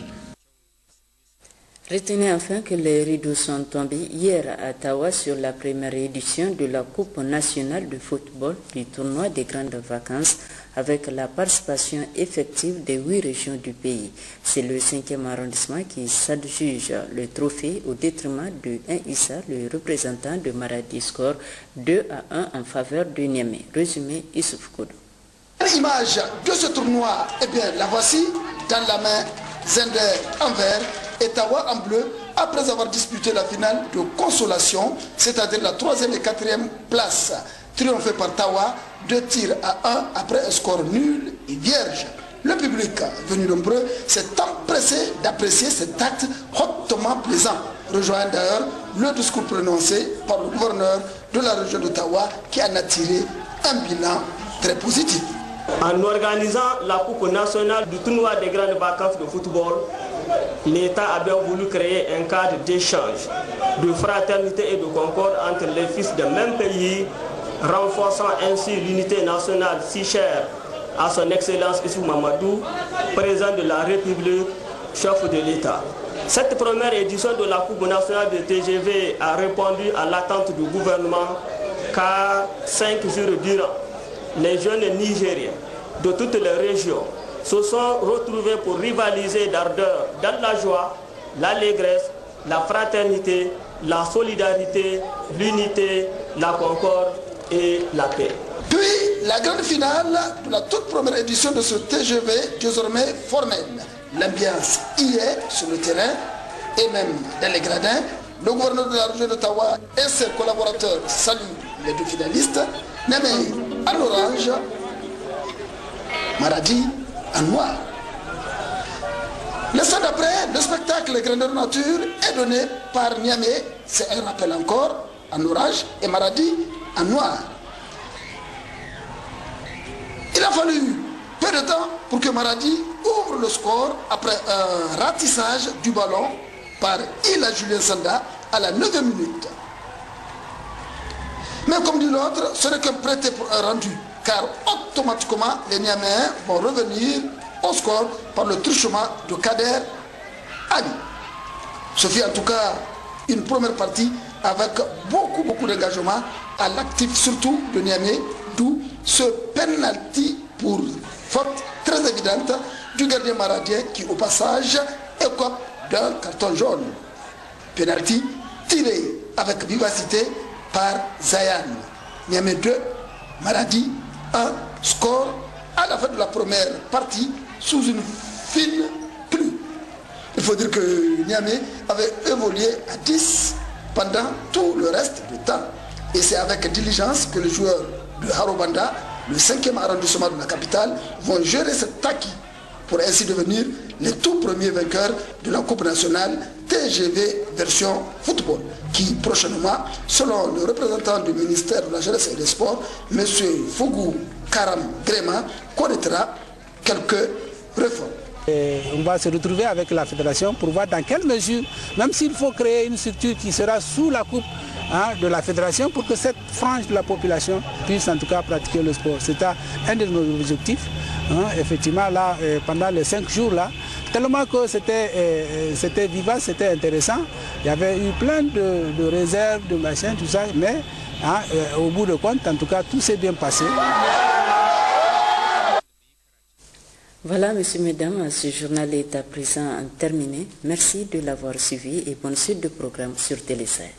Retenez enfin que les rideaux sont tombés hier à Tawa sur la première édition de la Coupe nationale de football du tournoi des grandes vacances avec la participation effective des 8 régions du pays. C'est le 5e arrondissement qui s'adjuge le trophée au détriment de 1 Issa, le représentant de Maradi score 2-1 en faveur de Niamey. Résumé Issouf Koudou. L'image de ce tournoi, eh bien la voici dans la main Zender en vert et Tawa en bleu après avoir disputé la finale de consolation, c'est-à-dire la 3e et 4e place. Triomphé par Tawa, 2 tirs à 1 après un score nul et vierge. Le public venu nombreux s'est empressé d'apprécier cet acte hautement plaisant, rejoignant d'ailleurs le discours prononcé par le gouverneur de la région d'Ottawa qui en a tiré un bilan très positif. En organisant la Coupe nationale du tournoi des grandes vacances de football, l'État a bien voulu créer un cadre d'échange, de fraternité et de concorde entre les fils d'un même pays, renforçant ainsi l'unité nationale si chère à son Excellence Issou Mamadou, président de la République, chef de l'État. Cette première édition de la Coupe nationale de TGV a répondu à l'attente du gouvernement car 5 jours durant, les jeunes Nigériens de toutes les régions se sont retrouvés pour rivaliser d'ardeur dans la joie, l'allégresse, la fraternité, la solidarité, l'unité, la concorde et la paix. Puis la grande finale de la toute première édition de ce TGV désormais formel. L'ambiance y est sur le terrain et même dans les gradins. Le gouverneur de la région d'Ottawa et ses collaborateurs saluent les 2 finalistes. Némé en orange, Maradi en noir. Le soir d'après, le spectacle Grandeur Nature est donné par Niamey, c'est un rappel encore, en orange, et Maradi en noir. Il a fallu peu de temps pour que Maradi ouvre le score après un ratissage du ballon par Ila Julien Sanda à la 9e minute. Mais comme dit l'autre, ce n'est qu'un prêté pour un rendu, car automatiquement les Niaméens vont revenir au score par le truchement de Kader Ali. Ce fut en tout cas une première partie avec beaucoup d'engagement à l'actif, surtout de Niamey, d'où ce penalty pour faute très évidente du gardien maradien qui au passage écope d'un carton jaune. Penalty tiré avec vivacité par Zayan. Niamey 2, Maradi 1, score à la fin de la première partie sous une fine pluie. Il faut dire que Niamey avait évolué à 10 pendant tout le reste du temps. Et c'est avec diligence que les joueurs de Harobanda, le 5e arrondissement de la capitale, vont gérer cet acquis pour ainsi devenir les tout premiers vainqueurs de la Coupe nationale TGV version football, qui prochainement, selon le représentant du ministère de la Jeunesse et des Sports, M. Fougou Karam Grema, connaîtra quelques réformes. Et on va se retrouver avec la fédération pour voir dans quelle mesure, même s'il faut créer une structure qui sera sous la coupe de la fédération pour que cette frange de la population puisse en tout cas pratiquer le sport. C'était un de nos objectifs. Effectivement, là, pendant les 5 jours, là, tellement que c'était vivace, c'était intéressant. Il y avait eu plein de réserves, de machins, tout ça, mais au bout de compte, en tout cas, tout s'est bien passé. Voilà, messieurs, mesdames, ce journal est à présent terminé. Merci de l'avoir suivi et bonne suite de programme sur Télé Sahel.